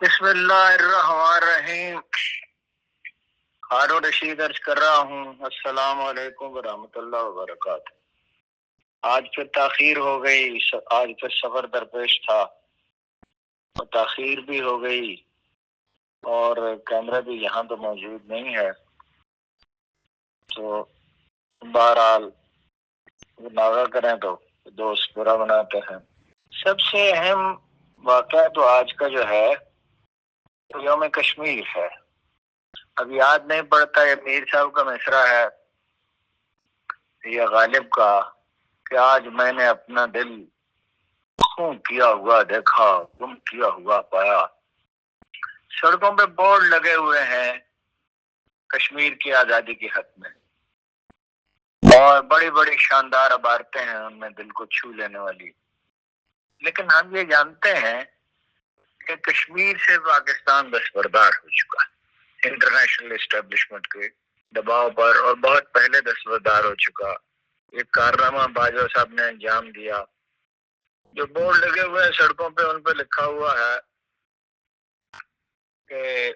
بسم اللہ الرحمن الرحیم۔ ہارون رشید عرض کر رہا ہوں، السلام علیکم ورحمۃ اللہ وبرکاتہ۔ آج پھر تاخیر ہو گئی، آج پھر سفر درپیش تھا اور تاخیر بھی ہو گئی، اور کیمرہ بھی یہاں تو موجود نہیں ہے، تو بہرحال ناغہ کریں تو دوست برا بناتے ہیں۔ سب سے اہم واقعہ تو آج کا جو ہے تو یوم کشمیر ہے۔ اب یاد نہیں پڑتا یہ میر صاحب کا مصرع ہے یا غالب کا کہ آج میں نے اپنا دل خون کیا ہوا دیکھا، گم کیا ہوا پایا۔ سڑکوں پہ بورڈ لگے ہوئے ہیں کشمیر کی آزادی کے حق میں، اور بڑی بڑی شاندار عبارتیں ہیں ان میں دل کو چھو لینے والی، لیکن ہم یہ جانتے ہیں کہ کشمیر سے پاکستان دستبردار ہو چکا ہے انٹرنیشنل اسٹیبلشمنٹ کے دباؤ پر، اور بہت پہلے دستبردار ہو چکا۔ ایک کارنامہ باجوہ صاحب نے انجام دیا۔ جو بورڈ لگے ہوئے ہیں سڑکوں پہ ان پہ لکھا ہوا ہے کہ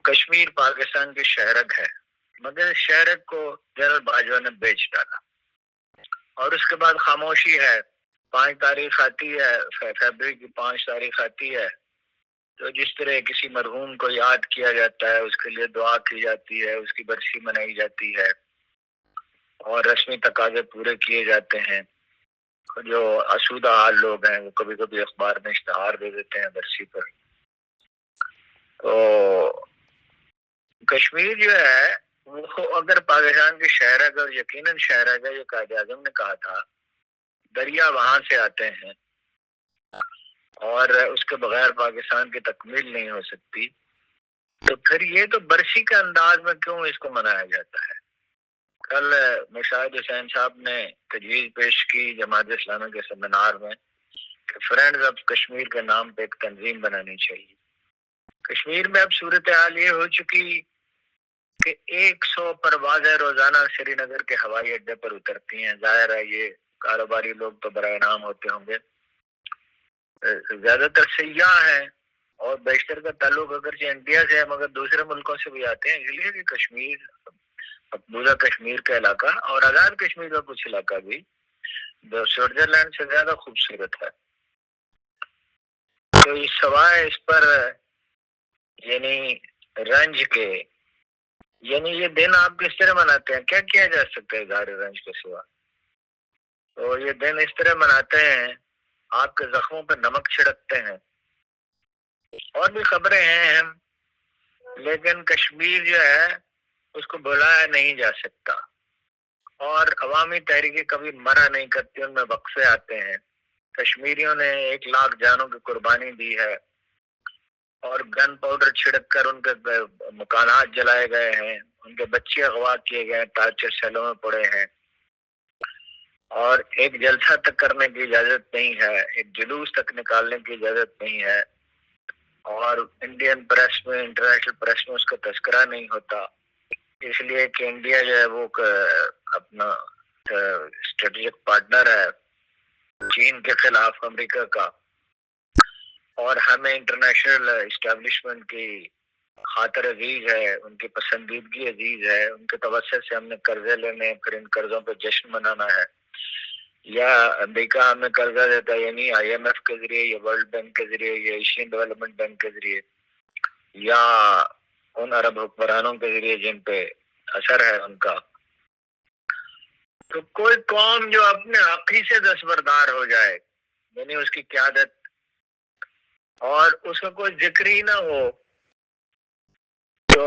کشمیر پاکستان کی شہرک ہے، مگر شہرک کو جنرل باجوہ نے بیچ ڈالا، اور اس کے بعد خاموشی ہے۔ 5 تاریخ آتی ہے، فیبرری کی 5 تاریخ آتی ہے، تو جس طرح کسی مرحوم کو یاد کیا جاتا ہے، اس کے لیے دعا کی جاتی ہے، اس کی برسی منائی جاتی ہے، اور رسمی تقاضے پورے کیے جاتے ہیں۔ جو آسودہ حال لوگ ہیں وہ کبھی کبھی اخبار میں اشتہار دے دیتے ہیں برسی پر۔ تو کشمیر جو ہے وہ اگر پاکستان کی شہر ہے، اور یقیناً شہر ہے، یہ قائد اعظم نے کہا تھا دریا وہاں سے آتے ہیں اور اس کے بغیر پاکستان کی تکمیل نہیں ہو سکتی، تو پھر یہ تو برسی کے انداز میں کیوں اس کو منایا جاتا ہے؟ کل مشاہد حسین صاحب نے تجویز پیش کی جماعت اسلامی کے سیمینار میں کہ فرینڈز آف کشمیر کے نام پہ ایک تنظیم بنانی چاہیے۔ کشمیر میں اب صورتحال یہ ہو چکی کہ 100 پروازیں روزانہ سری نگر کے ہوائی اڈے پر اترتی ہیں۔ ظاہر ہے یہ کاروباری لوگ تو برائے نام ہوتے ہوں گے، زیادہ تر سیاح ہیں، اور بیشتر کا تعلق اگرچہ انڈیا سے ہے مگر دوسرے ملکوں سے بھی آتے ہیں، اس لیے کہ کشمیر، مقبوضہ کشمیر کا علاقہ اور آزاد کشمیر کا کچھ علاقہ بھی سوئٹزرلینڈ سے زیادہ خوبصورت ہے۔ تو سوائے اس پر یعنی رنج کے، یعنی یہ دن آپ کس طرح مناتے ہیں؟ کیا کیا جا سکتا ہے اظہار رنج کے سوا؟ تو یہ دن اس طرح مناتے ہیں، آپ کے زخموں پہ نمک چھڑکتے ہیں، اور بھی خبریں ہیں اہم، لیکن کشمیر جو ہے اس کو بلایا نہیں جا سکتا، اور عوامی تحریکیں کبھی منع نہیں کرتی، ان میں وقفے آتے ہیں۔ کشمیریوں نے 1 لاکھ جانوں کی قربانی دی ہے، اور گن پاؤڈر چھڑک کر ان کے مکانات جلائے گئے ہیں، ان کے بچے اغوا کیے گئے ہیں، ٹارچر سیلوں میں پڑے ہیں، اور ایک جلسہ تک کرنے کی اجازت نہیں ہے، ایک جلوس تک نکالنے کی اجازت نہیں ہے، اور انڈین پریس میں، انٹرنیشنل پریس میں اس کا تذکرہ نہیں ہوتا، اس لیے کہ انڈیا جو ہے وہ اپنا اسٹریٹجک پارٹنر ہے چین کے خلاف امریکہ کا، اور ہمیں انٹرنیشنل اسٹیبلشمنٹ کی خاطر عزیز ہے، ان کی پسندیدگی عزیز ہے، ان کے توسط سے ہم نے قرضے لینے، پھر ان قرضوں پہ جشن منانا ہے، یا امریکہ ہمیں قرضہ دیتا ہے، یعنی IMF کے ذریعے یا ورلڈ بینک کے ذریعے یا ایشین ڈیولپمنٹ بینک کے ذریعے، یا ان عرب حکمرانوں کے ذریعے جن پہ اثر ہے ان کا۔ تو کوئی قوم جو اپنے حق ہی سے دستبردار ہو جائے، یعنی اس کی قیادت، اور اس کا کوئی ذکر ہی نہ ہو، تو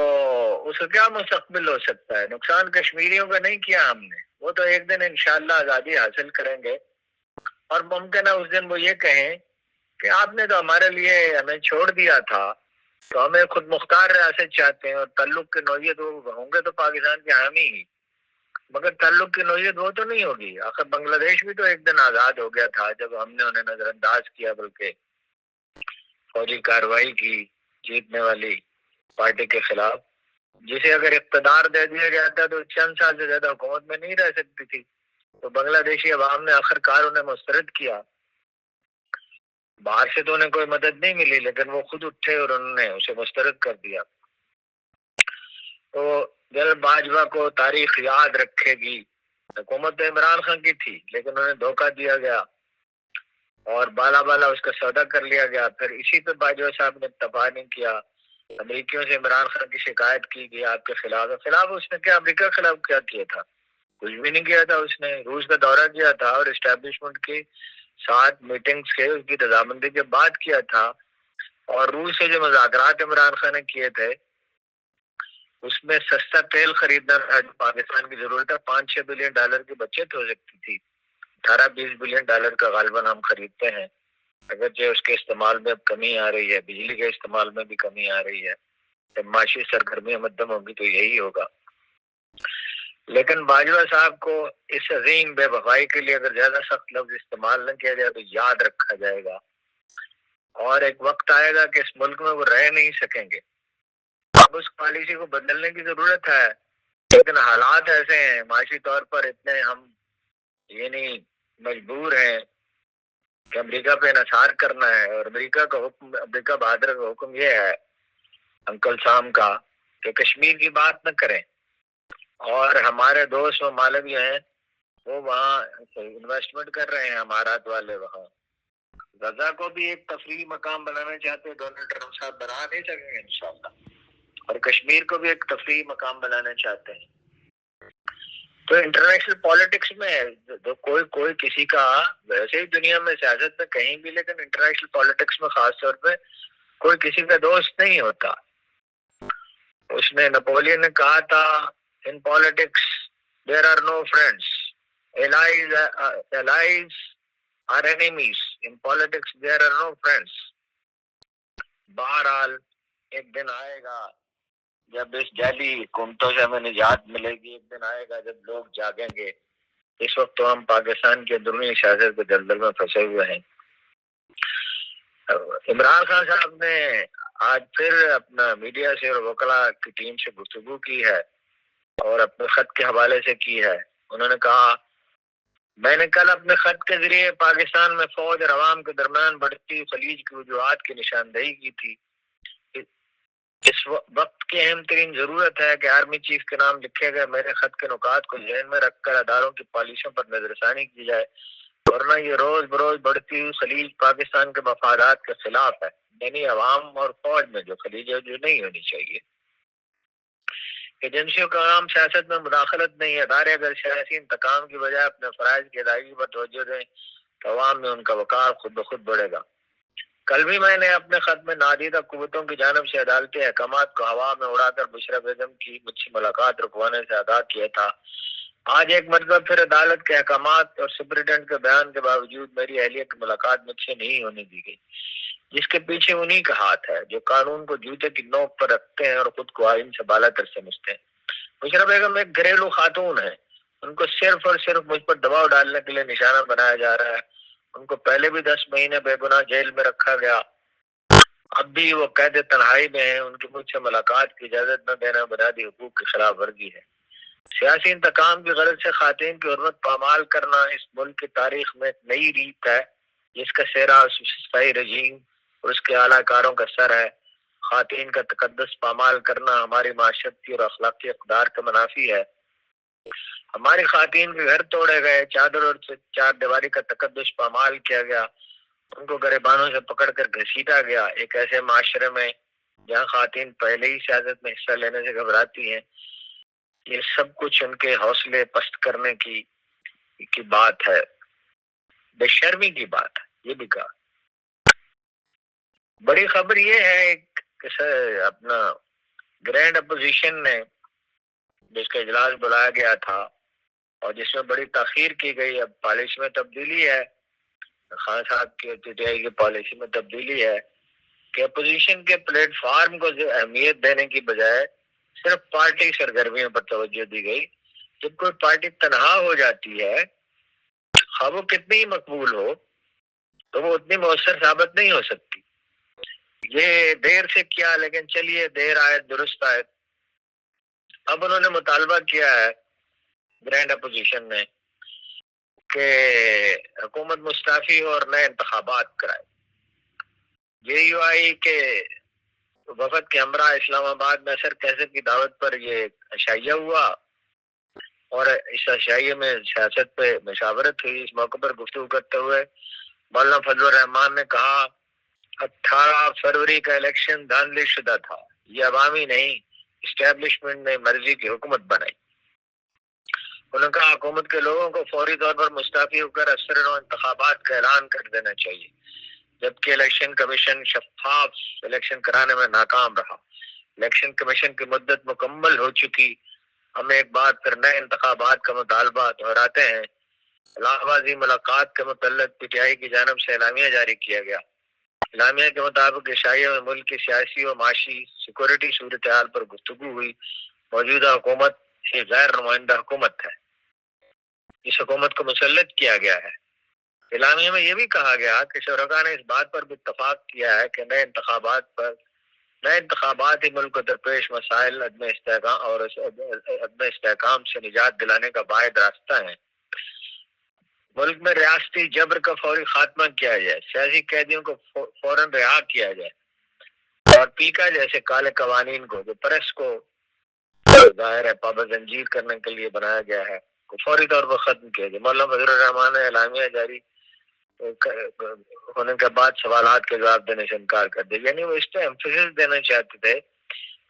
اس کا کیا مستقبل ہو سکتا ہے؟ نقصان کشمیریوں کا نہیں کیا ہم نے، وہ تو ایک دن انشاءاللہ آزادی حاصل کریں گے، اور ممکن ہے اس دن وہ یہ کہیں کہ آپ نے تو ہمارے لیے ہمیں چھوڑ دیا تھا، تو ہمیں خود مختار ریاست چاہتے ہیں، اور تعلق کی نوعیت وہ ہوں گے تو پاکستان کے حامی ہی، مگر تعلق کی نوعیت وہ تو نہیں ہوگی۔ آخر بنگلہ دیش بھی تو ایک دن آزاد ہو گیا تھا جب ہم نے انہیں نظر انداز کیا، بلکہ فوجی کارروائی کی جیتنے والی پارٹی کے خلاف، جسے اگر اقتدار دے دیا جاتا تو چند سال سے زیادہ حکومت میں نہیں رہ سکتی تھی، تو بنگلہ دیشی عوام نے آخر کار انہیں مسترد کیا۔ باہر سے تو انہیں کوئی مدد نہیں ملی، لیکن وہ خود اٹھے اور انہوں نے اسے مسترد کر دیا. تو جنرل باجوہ کو تاریخ یاد رکھے گی. حکومت عمران خان کی تھی لیکن انہیں دھوکہ دیا گیا اور بالا بالا اس کا سودا کر لیا گیا. پھر اسی پہ باجوہ صاحب نے تباہ نہیں کیا. امریکیوں سے عمران خان کی شکایت کی گئی آپ کے خلاف اس نے کیا امریکہ کے خلاف کیا تھا؟ کچھ بھی نہیں کیا تھا. اس نے روس کا دورہ کیا تھا اور اسٹیبلشمنٹ کی 7 میٹنگز کے اس کی رضامندی کے بعد کیا تھا. اور روس سے جو مذاکرات عمران خان نے کیے تھے اس میں سستا تیل خریدنا تھا جو پاکستان کی ضرورت ہے. $5-6 بلین کی بچت ہو سکتی تھی. 18-20 بلین ڈالر کا غالباً ہم خریدتے ہیں، اگرچہ اس کے استعمال میں اب کمی آ رہی ہے، بجلی کے استعمال میں بھی کمی آ رہی ہے. جب معاشی سرگرمیاں مدم ہوگی تو یہی ہوگا. لیکن باجوہ صاحب کو اس عظیم بے وفائی کے لیے اگر زیادہ سخت لفظ استعمال نہ کیا جائے تو یاد رکھا جائے گا، اور ایک وقت آئے گا کہ اس ملک میں وہ رہ نہیں سکیں گے. اب اس پالیسی کو بدلنے کی ضرورت ہے، لیکن حالات ایسے ہیں معاشی طور پر اتنے ہم یعنی مجبور ہیں کہ امریکہ پہ انحصار کرنا ہے. اور امریکہ کا حکم، امریکہ بہادر کا حکم یہ ہے انکل سام کا کہ کشمیر کی بات نہ کریں. اور ہمارے دوست ممالک جو ہیں وہ وہاں انویسٹمنٹ کر رہے ہیں، امارات والے وہاں. غزہ کو بھی ایک تفریحی مقام بنانا چاہتے ہیں، ڈونلڈ ٹرمپ صاحب بنا نہیں سکیں گے انشاءاللہ. اور کشمیر کو بھی ایک تفریحی مقام بنانا چاہتے ہیں. تو انٹرنیشنل پالیٹکس میں کوئی کسی کا، ویسے ہی دنیا میں سیاست میں کہیں بھی، لیکن انٹرنیشنل پالیٹکس میں خاص طور پہ کوئی کسی کا دوست نہیں ہوتا. اس نے نپولین نے کہا تھا in politics there are no friends, allies are enemies, in politics there are no friends. بہرحال ایک دن آئے گا جب اس جعلی حکومتوں سے ہمیں نجات ملے گی، ایک دن آئے گا جب لوگ جاگیں گے. اس وقت تو ہم پاکستان کے اندرونی سیاست کے دلدل میں پھنسے ہوئے ہیں. عمران خان صاحب نے آج پھر اپنا میڈیا سے اور وکلاء کی ٹیم سے گفتگو کی ہے اور اپنے خط کے حوالے سے کی ہے. انہوں نے کہا میں نے کل اپنے خط کے ذریعے پاکستان میں فوج اور عوام کے درمیان بڑھتی خلیج کی وجوہات کی نشاندہی کی تھی. اس وقت کی اہم ترین ضرورت ہے کہ آرمی چیف کے نام لکھے گئے میرے خط کے نکات کو ذہن میں رکھ کر اداروں کی پالیسیوں پر نظر ثانی کی جائے، ورنہ یہ روز بروز بڑھتی ہوئی خلیج پاکستان کے مفادات کے خلاف ہے. یعنی عوام اور فوج میں جو خلیج ہے جو نہیں ہونی چاہیے. ایجنسیوں کا عام سیاست میں مداخلت نہیں ہے. ادارے اگر سیاسی انتقام کی بجائے اپنے فرائض کی ادائیگی پر توجہ دیں تو عوام میں ان کا وقار خود بخود بڑھے گا. کل بھی میں نے اپنے خط میں نادیدہ قوتوں کی جانب سے عدالتی احکامات کو ہوا میں اڑا کر بشرا بیگم کی مجھ سے ملاقات رکوانے سے آگاہ کیا تھا. آج ایک مرتبہ پھر عدالت کے احکامات اور سپرنٹینڈنٹ کے بیان کے باوجود میری اہلیہ کی ملاقات مجھ سے نہیں ہونے دی گئی، جس کے پیچھے انہی کا ہاتھ ہے جو قانون کو جوتے کی نوک پر رکھتے ہیں اور خود کو آئین سے بالا تر سمجھتے ہیں. بشرا بیگم ایک گھریلو خاتون ہے، ان کو صرف اور صرف مجھ پر دباؤ ڈالنے کے لیے نشانہ بنایا جا رہا ہے. ان کو پہلے بھی 10 مہینے بے گناہ جیل میں رکھا گیا، اب بھی وہ قید تنہائی میں ہیں. ان کی مجھ سے ملاقات کی اجازت نہ دینا بنیادی حقوق کی خلاف ورزی ہے. سیاسی انتقام کی غرض سے خواتین کی حرمت پامال کرنا اس ملک کی تاریخ میں ایک نئی ریت ہے جس کا سہرا صحیح رجیم اور اس کے اعلیٰ کاروں کا سر ہے. خواتین کا تقدس پامال کرنا ہماری معاشرتی اور اخلاقی اقدار کا منافی ہے. ہماری خواتین کے گھر توڑے گئے، چادر اور چار دیواری کا تقدس پامال کیا گیا، ان کو گریبانوں سے پکڑ کر گھسیٹا گیا. ایک ایسے معاشرے میں جہاں خواتین پہلے ہی سیاست میں حصہ لینے سے گھبراتی ہیں. یہ سب کچھ ان کے حوصلے پست کرنے کی بات ہے، بے شرمی کی بات ہے. یہ بھی کہا. بڑی خبر یہ ہے کہ اپنا گرینڈ اپوزیشن نے جس کا اجلاس بلایا گیا تھا اور جس میں بڑی تاخیر کی گئی، اب پالیسی میں تبدیلی ہے، خان صاحب کی پی ٹی آئی کی پالیسی میں تبدیلی ہے کہ اپوزیشن کے پلیٹ فارم کو اہمیت دینے کی بجائے صرف پارٹی سرگرمیوں پر توجہ دی گئی. جب کوئی پارٹی تنہا ہو جاتی ہے، خواہ وہ کتنی ہی مقبول ہو، تو وہ اتنی مؤثر ثابت نہیں ہو سکتی. یہ دیر سے کیا، لیکن چلیے دیر آئے درست آئے. اب انہوں نے مطالبہ کیا ہے گرینڈ اپوزیشن نے کہ حکومت مستعفی اور نئے انتخابات کرائے. JUI کے وفد کے ہمراہ اسلام آباد میں اثر کیسٹ کی دعوت پر یہ عشائیہ ہوا اور اس عشائیے میں سیاست پہ مشاورت ہوئی۔ اس موقع پر گفتگو کرتے ہوئے مولانا فضل الرحمان نے کہا 18 فروری کا الیکشن دھاندلی شدہ تھا، یہ عوامی نہیں، اسٹیبلشمنٹ نے مرضی کی حکومت بنائی۔ انہوں نے کہا حکومت کے لوگوں کو فوری طور پر مستعفی ہو کر اثر و انتخابات کا اعلان کر دینا چاہیے، جبکہ الیکشن کمیشن شفاف الیکشن کرانے میں ناکام رہا۔ الیکشن کمیشن کی مدت مکمل ہو چکی، ہمیں ایک بار پھر نئے انتخابات کا مطالبہ دہراتے ہیں۔ الہ آبادی ملاقات کے متعلق PTI کی جانب سے اعلامیہ جاری کیا گیا۔ اعلامیہ کے مطابق عشائیہ میں ملک کی سیاسی و معاشی سیکورٹی صورتحال پر گفتگو ہوئی۔ موجودہ حکومت ایک غیر نمائندہ حکومت ہے، اس حکومت کو مسلط کیا گیا ہے۔ اعلامیہ میں یہ بھی کہا گیا کہ شرکاء نے اس بات پر بھی اتفاق کیا ہے کہ نئے انتخابات ہی ملک کو درپیش مسائل عدم استحکام سے نجات دلانے کا واحد راستہ ہے۔ ملک میں ریاستی جبر کا فوری خاتمہ کیا جائے، سیاسی قیدیوں کو فوراً رہا کیا جائے اور پیکا جیسے کالے قوانین کو جو پریس کو ظاہر ہے پابند زنجیر کرنے کے لیے بنایا گیا ہے کو فوری طور پر ختم کیا جائے۔ مولانا فضل الرحمان نے اعلامیہ جاری ہونے کے بعد سوالات کے جواب دینے سے انکار کر دیا، یعنی وہ اس پہ ایمفیسس دینا چاہتے تھے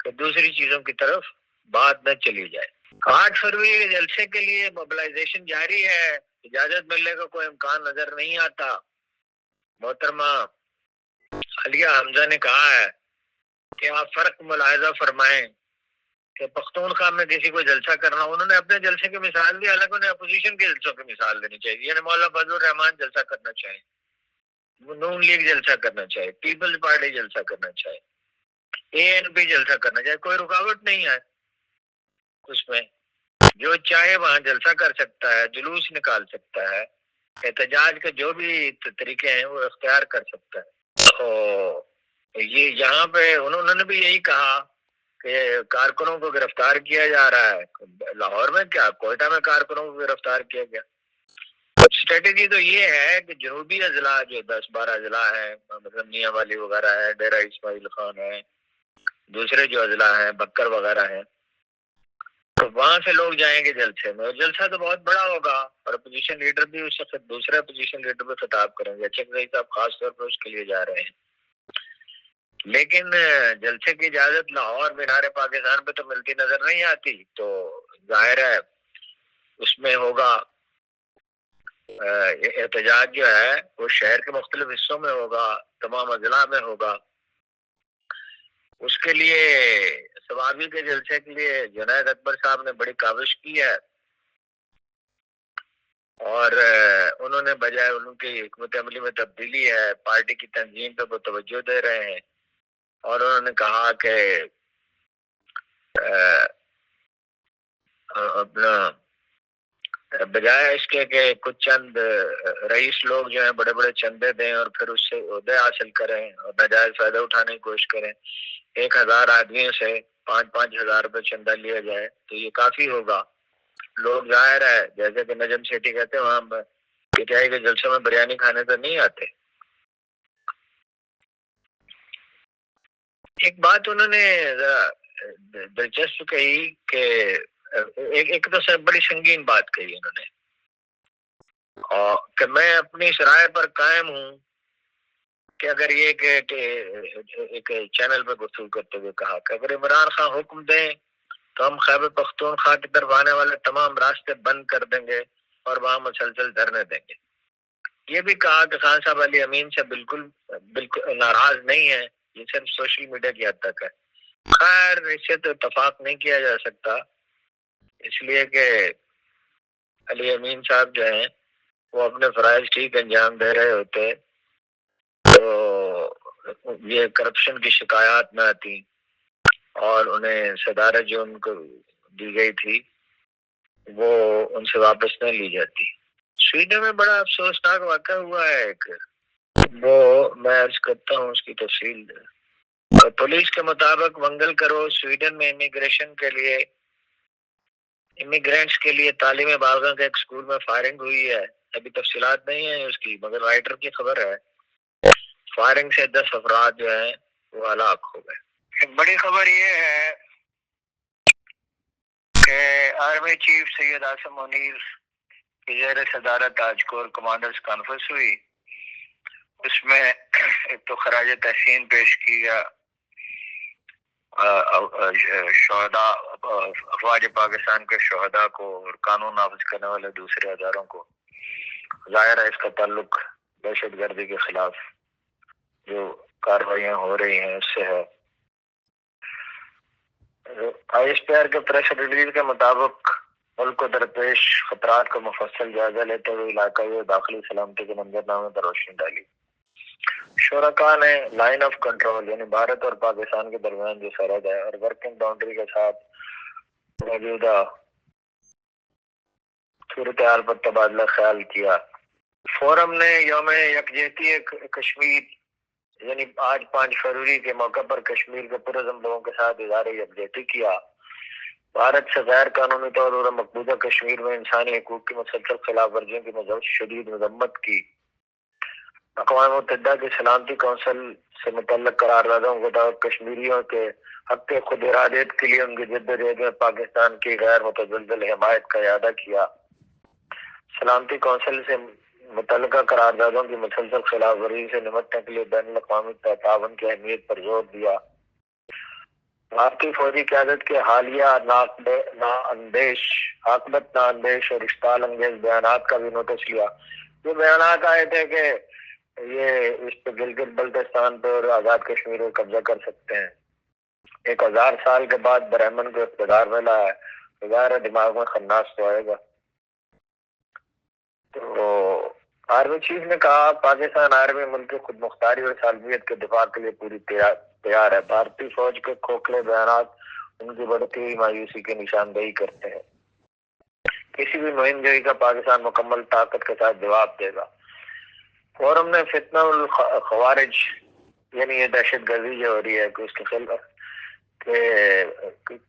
کہ دوسری چیزوں کی طرف بات نہ چلی جائے۔ 8 فروری کے جلسے کے لیے موبلائزیشن جاری ہے، اجازت ملنے کا کوئی امکان نظر نہیں آتا۔ محترمہ عالیہ حمزہ نے کہا ہے کہ آپ فرق ملاحظہ فرمائیں کہ پختونخوا میں کسی کو جلسہ کرنا، انہوں نے اپنے جلسے کی مثال دی، حالانکہ انہیں اپوزیشن کے جلسوں کی مثال دینی چاہیے۔ یعنی مولانا فضل الرحمان جلسہ کرنا چاہے، نون لیگ جلسہ کرنا چاہے، پیپلز پارٹی جلسہ کرنا چاہے، ANP جلسہ کرنا چاہے، کوئی رکاوٹ نہیں ہے اس میں۔ جو چاہے وہاں جلسہ کر سکتا ہے، جلوس نکال سکتا ہے، احتجاج کے جو بھی طریقے ہیں وہ اختیار کر سکتا ہے۔ تو یہ یہاں پہ انہوں نے بھی یہی کہا کہ کارکنوں کو گرفتار کیا جا رہا ہے۔ لاہور میں کیا، کوئٹہ میں کارکنوں کو گرفتار کیا گیا۔ اسٹریٹجی تو یہ ہے کہ جنوبی اضلاع جو 10-12 اضلاع ہیں، مطلب میاں والی وغیرہ ہے، ڈیرہ اسماعیل خان ہے، دوسرے جو اضلاع ہیں بکر وغیرہ ہیں، تو وہاں سے لوگ جائیں گے جلسے میں، اور جلسہ تو بہت بڑا ہوگا، اور اپوزیشن لیڈر بھی اس سے دوسرے اپوزیشن لیڈر پہ خطاب کریں گے۔ چکرائی صاحب خاص طور پر اس کے لیے جا رہے ہیں، لیکن جلسے کی اجازت لاہور مینار پاکستان پہ تو ملتی نظر نہیں آتی، تو ظاہر ہے اس میں ہوگا احتجاج جو ہے وہ شہر کے مختلف حصوں میں ہوگا، تمام اضلاع میں ہوگا۔ اس کے لیے ثوابی کے جلسے کے لیے جنید اکبر صاحب نے بڑی کاوش کی ہے، اور انہوں نے بجائے ان کی حکمت عملی میں تبدیلی ہے، پارٹی کی تنظیم پہ وہ توجہ دے رہے ہیں، اور انہوں نے کہا کہ اپنا بجائے اس کے کہ کچھ چند رئیس لوگ جو ہیں بڑے بڑے چندے دیں اور پھر اس سے عہدے حاصل کریں اور ناجائز فائدہ اٹھانے کی کوشش کریں، 1000 آدمیوں سے 5-5 ہزار روپے چندہ لیا جائے تو یہ کافی ہوگا۔ لوگ ظاہر ہے جیسے کہ نجم سیٹھی کہتے ہیں وہاں PTI کے جلسوں میں بریانی کھانے تو نہیں آتے۔ ایک بات انہوں نے دلچسپ کہی کہ ایک تو سب بڑی سنگین بات کہی انہوں نے، اور کہ میں اپنی اس رائے پر قائم ہوں کہ اگر یہ ایک چینل پہ گفتگو کرتے ہوئے کہا کہ اگر عمران خان حکم دیں تو ہم خیبر پختونخوا کی طرف آنے والے تمام راستے بند کر دیں گے اور وہاں مسلسل دھرنے دیں گے۔ یہ بھی کہا کہ خان صاحب علی امین سے بالکل ناراض نہیں ہے، یہ صرف سوشل میڈیا کی حد تک ہے۔ خیر اس سے تو اتفاق نہیں کیا جا سکتا، اس لیے کہ علی امین صاحب جو ہیں وہ اپنے فرائض ٹھیک انجام دے رہے ہوتے تو یہ کرپشن کی شکایات نہ آتی اور انہیں صدارت جو ان کو دی گئی تھی وہ ان سے واپس نہ لی جاتی۔ سویڈن میں بڑا افسوسناک واقعہ ہوا ہے ایک، وہ میں عرض کرتا ہوں اس کی تفصیل۔ پولیس کے مطابق منگل کو روز سویڈن میں امیگرینٹس کے لیے تعلیمی باغوں کے ایک سکول میں فائرنگ ہوئی ہے۔ ابھی تفصیلات نہیں ہیں اس کی، مگر رائٹر کی خبر ہے۔ فائرنگ سے 10 افراد جو ہیں وہ ہلاک ہو گئے۔ ایک بڑی خبر یہ ہے کہ آرمی چیف سید عاصم منیر کی زیر صدارت آج کور کمانڈرز کانفرنس ہوئی۔ اس میں ایک تو خراج تحسین پیش کیا شہداء افواج پاکستان کے شہداء کو اور قانون نافذ کرنے والے دوسرے اداروں کو۔ ظاہر ہے اس کا تعلق دہشت گردی کے خلاف جو کارروائیاں ہو رہی ہیں اس سے ہے۔ آئی ایس پی آر کے پریس ریلیز کے مطابق ملک کو درپیش خطرات کا مفصل جائزہ لیتے ہوئے علاقائی اور داخلی سلامتی کے منظرنامے پر روشنی ڈالی۔ شرکاء نے لائن آف کنٹرول یعنی بھارت اور پاکستان کے درمیان جو سرحد ہے اور ورکنگ باؤنڈری کے ساتھ موجودہ صورتحال پر تبادلہ خیال کیا۔ فورم نے یوم یکجہتی کشمیر یعنی آج 5 فروری کے موقع پر کشمیر کے پرعزم لوگوں کے ساتھ اظہار یکجہتی کیا۔ بھارت سے غیر قانونی طور پر مقبوضہ کشمیر میں انسانی حقوق کی مسلسل خلاف ورزیوں کی شدید مذمت کی۔ اقوام متحدہ کی سلامتی کونسل سے متعلق قراردادوں کے مطابق کشمیریوں کے حق خود ارادیت کے لیے ان کی جدوجہد میں پاکستان کی غیر متزلزل حمایت کا اعادہ کیا۔ سلامتی کونسل سے متعلقہ قراردادوں کی مسلسل خلاف ورزی سے نمٹنے کے لیے بین الاقوامی تعاون کی اہمیت پر زور دیا۔ بھارتی فوجی قیادت کے حالیہ عاقبت نااندیش اور اشتعال انگیز بیانات کا بھی نوٹس لیا۔ یہ بیانات آئے تھے کہ یہ اس پہ گلگت بلتستان پہ اور آزاد کشمیر میں قبضہ کر سکتے ہیں۔ 1000 سال کے بعد برہمن کو اقتدار ملا ہے، ظاہر دماغ میں خناس تو آئے گا۔ تو آرمی چیف نے کہا پاکستان آرمی ملک کی خود مختاری اور سالمیت کے دفاع کے لیے پوری تیار ہے۔ بھارتی فوج کے کھوکھلے بیانات ان کی بڑھتی ہوئی مایوسی کی نشاندہی کرتے ہیں۔ کسی بھی مہم جوئی کا پاکستان مکمل طاقت کے ساتھ جواب دے گا۔ فورم نے فتنہ الخوارج یعنی یہ دہشت گردی جو ہو رہی ہے کہ اس کے خلاف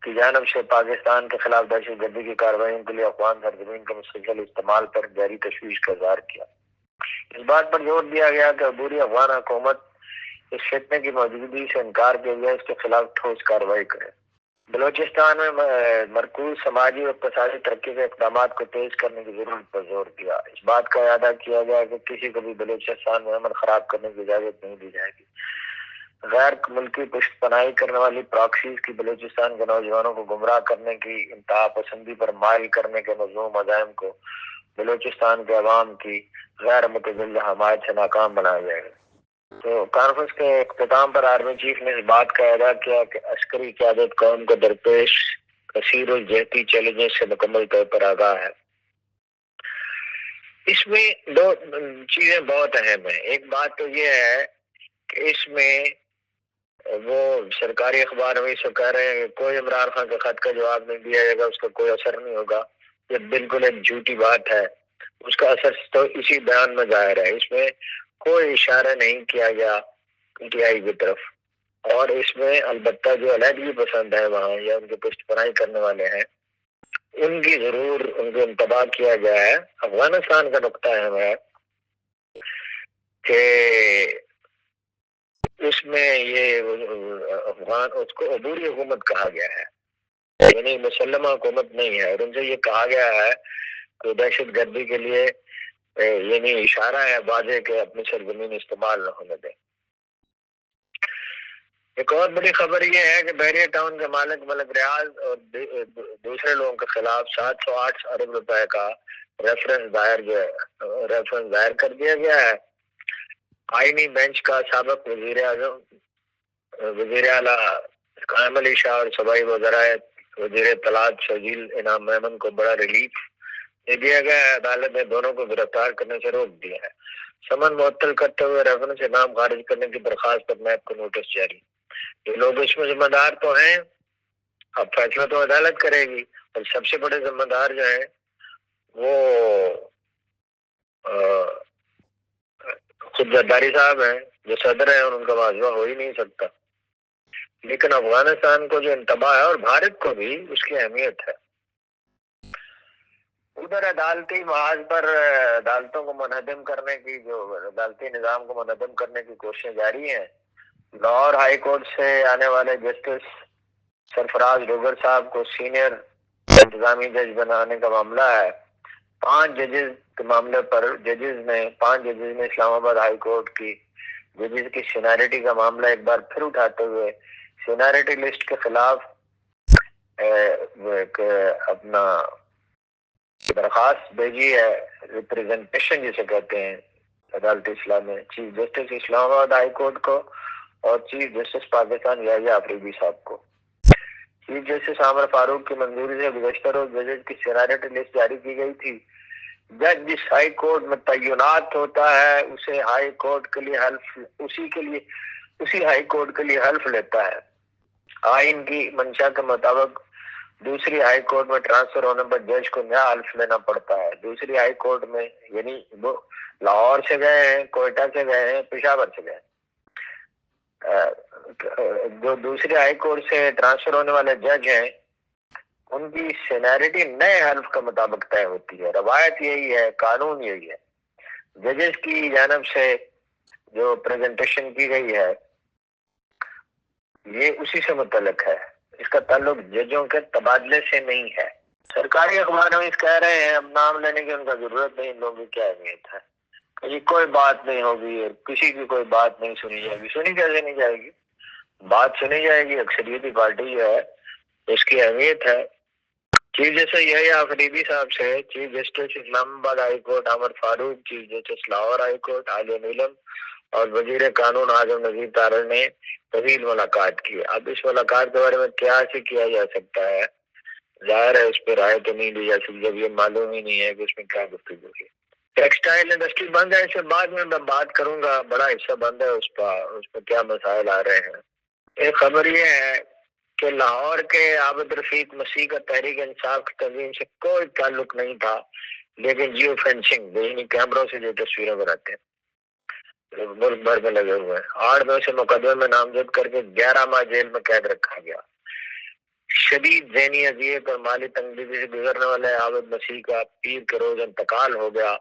کی جانب سے پاکستان کے خلاف دہشت گردی کی کارروائیوں کے لیے افغان سرزمین کے مسلسل استعمال پر گہری تشویش کا اظہار کیا۔ اس بات پر زور دیا گیا کہ عبوری افغان حکومت اس فتنے کی موجودگی سے انکار کے لیے اس کے خلاف ٹھوس کارروائی کرے۔ بلوچستان میں مرکوز سماجی اور اقتصادی ترقی کے اقدامات کو تیز کرنے کی ضرورت پر زور دیا۔ اس بات کا اعادہ کیا گیا کہ کسی کو بھی بلوچستان میں امن خراب کرنے کی اجازت نہیں دی جائے گی۔ غیر ملکی پشت پناہی کرنے والی پراکسیز کی بلوچستان کے نوجوانوں کو گمراہ کرنے کی انتہا پسندی پر مائل کرنے کے مذموم عزائم کو بلوچستان کے عوام کی غیر متزلزل حمایت سے ناکام بنایا جائے گا۔ تو کانفرنس کے اختتام پر آرمی چیف نے اس بات کا اعادہ کیا کہ عسکری قیادت قوم کو درپیش کثیر الجہتی چیلنجز سے مکمل طور پر آگاہ ہے۔ اس میں 2 چیزیں بہت اہم ہیں۔ ایک بات تو یہ ہے کہ اس میں وہ سرکاری اخبار میں سے کہہ رہے ہیں کہ کوئی عمران خان کے خط کا جواب نہیں دیا جائے گا، اس کا کوئی اثر نہیں ہوگا۔ یہ بالکل ایک جھوٹی بات ہے۔ اس کا اثر تو اسی بیان میں ظاہر ہے۔ اس میں کوئی اشارہ نہیں کیا گیا پی ٹی آئی کی طرف، اور اس میں البتہ جو علیحدگی پسند ہے وہاں یا ان کے پشت پناہی کرنے والے ہیں ان کی ضرور ان کو انتباہ کیا گیا ہے۔ افغانستان کا نقطہ اہم ہے کہ اس میں یہ افغان اس کو عبوری حکومت کہا گیا ہے، یعنی مسلمہ حکومت نہیں ہے، اور ان سے یہ کہا گیا ہے کہ دہشت گردی کے لیے یعنی اشارہ ہے واضح کہ اپنی سرزمین استعمال نہ ہونے دیں۔ ایک اور بڑی خبر یہ ہے کہ بحریہ ٹاؤن کے مالک ملک ریاض اور دوسرے لوگوں کے خلاف 708 ارب روپے کا ریفرنس دائر کر دیا گیا ہے۔ آئینی بینچ کا سابق وزیر اعلیٰ قائم علی شاہ اور صوبائی وزرائے وزیر اطلاعات شرجیل انعام میمن کو بڑا ریلیف دے دیا گیا ہے۔ عدالت نے دونوں کو گرفتار کرنے سے روک دیا ہے۔ سمن معطل کرتے ہوئے ریفرنس انعام خارج کرنے کی درخواست پر نیب کو نوٹس جاری۔ یہ لوگ اس میں ذمہ دار تو ہیں، اب فیصلہ تو عدالت کرے گی، اور سب سے بڑے ذمہ دار جو ہیں وہ خود زرداری صاحب ہیں جو صدر ہیں، اور ان کا واضح ہو ہی نہیں سکتا۔ لیکن افغانستان کو جو انتباہ ہے اور بھارت کو بھی اس کی اہمیت ہے۔ ادھر عدالتی محاذ پر عدالتوں کو منہدم کرنے کی، جو عدالتی نظام کو منہدم کرنے کی کوششیں جاری ہیں. لاہور ہائی کورٹ سے آنے والے جسٹس سرفراز ڈوگر صاحب کو سینئر انتظامی جج بنانے کا معاملہ ہے. 5 ججز کے معاملے پر پانچ ججز نے اسلام آباد ہائی کورٹ کی ججز کی سینیرٹی کا معاملہ ایک بار پھر اٹھاتے ہوئے سینیرٹی لسٹ کے خلاف اپنا درخواست بھیجی ہے. ریپریزنٹیشن جسے کہتے ہیں عدالت اسلام میں، chief justice Islamabad high court کو اور چیف جسٹس پاکستان یحییٰ آفریدی صاحب کو. چیف جسٹس عامر فاروق کی منظوری سے گزشتہ روز ججز کی سینیرٹی لسٹ جاری کی گئی تھی. جج جس ہائی کورٹ میں تعینات ہوتا ہے اسی ہائی کورٹ کے لیے حلف لیتا ہے. آئین کی منشا کے مطابق دوسری ہائی کورٹ میں ٹرانسفر ہونے پر جج کو نیا حلف لینا پڑتا ہے. دوسری ہائی کورٹ میں، یعنی وہ لاہور سے گئے ہیں، کوئٹہ سے گئے ہیں، پشاور سے گئے، جو دوسری ہائی کورٹ سے ٹرانسفر ہونے والے جج ہیں ان کی سینیرٹی نئے حلف کے مطابق طے ہوتی ہے. روایت یہی ہے، قانون یہی ہے. ججز کی جانب سے جو پریزنٹیشن کی گئی ہے یہ اسی سے متعلق ہے، اس کا تعلق ججوں کے تبادلے سے نہیں ہے. سرکاری اخبار میں کہہ رہے ہیں اب نام لینے کی ان کا ضرورت نہیں، لوگوں کی کیا اہمیت ہے، کہ کوئی بات نہیں ہوگی، کسی کی کوئی بات نہیں سنی جائے گی. سنی کیسے نہیں جائے گی؟ بات سنی جائے گی. اکثریتی پارٹی جو ہے اس کی اہمیت ہے. چیف جسٹس یحییٰ آفریدی صاحب سے chief justice Islamabad high court Aamer Farooq, chief justice Lahore high court Aalia Neelum اور وزیر قانون اعظم نذیر تارڑ نے طویل ملاقات کی. اب اس ملاقات کے بارے میں کیا سے کیا جا سکتا ہے، ظاہر ہے اس پہ رائے تو نہیں دی جا سکتی جب یہ معلوم ہی نہیں ہے کہ اس میں کیا گفتگو کی. ٹیکسٹائل انڈسٹری بند ہے، اس سے بعد میں بات کروں گا. بڑا حصہ بند ہے اس پر کیا مسائل آ رہے ہیں. ایک خبر یہ ہے کہ لاہور کے عابد رفیق مسیح کا تحریک انصاف کی تنظیم سے کوئی تعلق نہیں تھا، لیکن جیو فینسنگ یعنی کیمروں سے جو تصویریں بناتے ہیں ملک بھر میں لگے ہوئے ہیں، 8 میں سے مقدمے میں نامزد کر کے 11 ماہ جیل میں قید رکھا گیا. شدید ذہنی اذیت اور مالی تنگی سے گزرنے والے عابد مسیح کا پیر کے روز انتقال ہو گیا.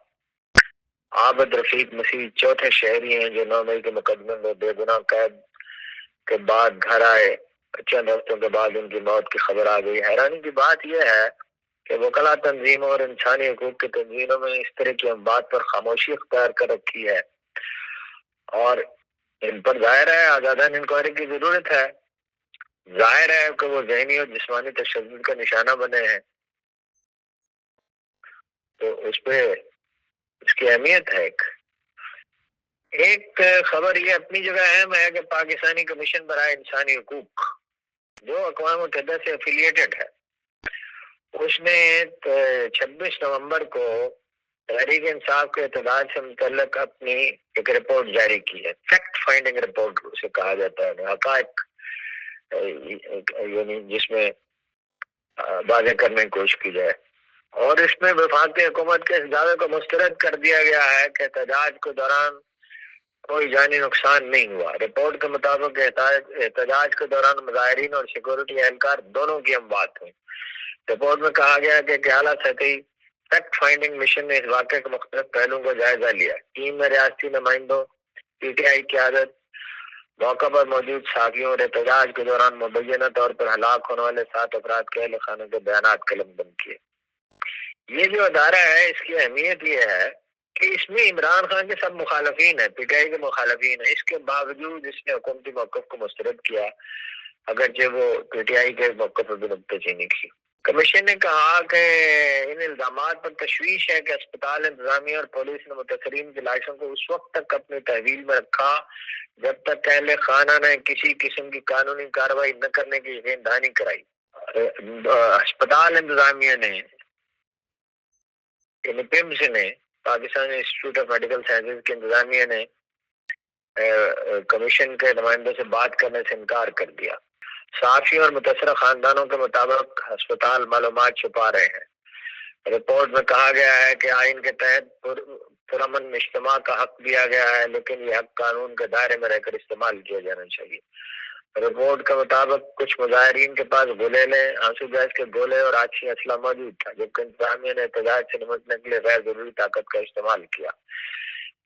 عابد رفیق مسیح چوتھے شہری ہیں جو 9 مئی کے مقدمے میں بے گناہ قید کے بعد گھر آئے. چند ہفتوں کے بعد ان کی موت کی خبر آ گئی. حیرانی کی بات یہ ہے کہ وکلا تنظیموں اور انسانی حقوق کی تنظیموں میں اس طرح کی بات پر خاموشی اختیار کر رکھی ہے اور ان پر ظاہر ہے آزادانہ انکوائری کی ضرورت ہے. ظاہر ہے کہ وہ ذہنی اور جسمانی تشدد کا نشانہ بنے ہیں، تو اس پہ اس کی اہمیت ہے. ایک خبر یہ اپنی جگہ اہم ہے کہ پاکستانی کمیشن برائے انسانی حقوق جو اقوام متحدہ سے افیلیٹڈ ہے، اس نے 26 نومبر کو تحریک انصاف کے احتجاج سے متعلق اپنی ایک رپورٹ جاری کی ہے. فیکٹ فائنڈنگ رپورٹ اسے کہا جاتا ہے، حقائق یعنی جس میں واضح کرنے کی کوشش کی جائے. اور اس میں وفاقی حکومت کے اس دعوے کو مسترد کر دیا گیا ہے کہ احتجاج کے دوران کوئی جانی نقصان نہیں ہوا. رپورٹ کے مطابق احتجاج کے دوران مظاہرین اور سیکورٹی اہلکار دونوں کی اموات ہوئی. رپورٹ میں کہا گیا کہ اعلیٰ سطحی فیکٹ فائنڈنگ مشن نے اس واقعے کے مختلف پہلوؤں کا جائزہ لیا. ٹیم میں ریاستی نمائندوں، پی ٹی آئی قیادت، موقع پر موجود صحافیوں اور احتجاج کے دوران مبینہ طور پر ہلاک ہونے والے 7 افراد کے اہل خانوں کے بیانات قلم بند کیے. یہ جو ادارہ ہے اس کی اہمیت یہ ہے کہ اس میں عمران خان کے سب مخالفین ہیں، پی ٹی آئی کے مخالفین ہیں. اس کے باوجود اس نے حکومتی موقف کو مسترد کیا، اگرچہ وہ پی ٹی آئی کے موقف پر بھی نکتہ چینی کی. کمیشن نے کہا کہ ان الزامات پر تشویش ہے کہ اسپتال انتظامیہ اور پولیس نے متاثرین کی لاشوں کو اس وقت تک اپنی تحویل میں رکھا جب تک اہل خانہ نے کسی قسم کی قانونی کارروائی نہ کرنے کی یقین دہانی کرائی. اسپتال انتظامیہ نے یعنی پیمز نے، Pakistan institute of medical sciences کی انتظامیہ نے کمیشن کے نمائندوں سے بات کرنے سے انکار کر دیا. صحافیوں اور متاثرہ خاندانوں کے مطابق ہسپتال معلومات چھپا رہے ہیں. رپورٹ میں کہا گیا ہے کہ آئین کے تحت پرامن اجتماع کا حق دیا گیا ہے، لیکن یہ حق قانون کے دائرے میں رہ کر استعمال کیا جانا چاہیے. رپورٹ کے مطابق کچھ مظاہرین کے پاس گولیلے، آنسو گیس کے گولے اور آچھی اسلحہ موجود تھا، جبکہ انتظامیہ نے احتجاج سے نمٹنے کے لیے غیر ضروری طاقت کا استعمال کیا۔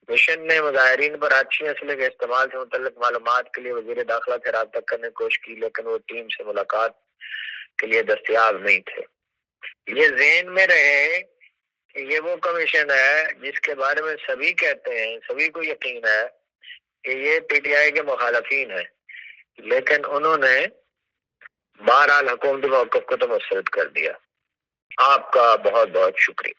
مشن نے مظاہرین پر آچھی اسلحے کے استعمال سے متعلق معلومات کے لیے وزیر داخلہ سے رابطہ کرنے کی کوشش کی، لیکن وہ ٹیم سے ملاقات کے لیے دستیاب نہیں تھے۔ یہ ذہن میں رہے کہ یہ وہ کمیشن ہے جس کے بارے میں سبھی کہتے ہیں، سبھی کو یقین ہے کہ یہ پی ٹی آئی کے مخالفین ہیں، لیکن انہوں نے بہرحال حکومتی موقف کو تو مسترد کر دیا۔ آپ کا بہت بہت شکریہ۔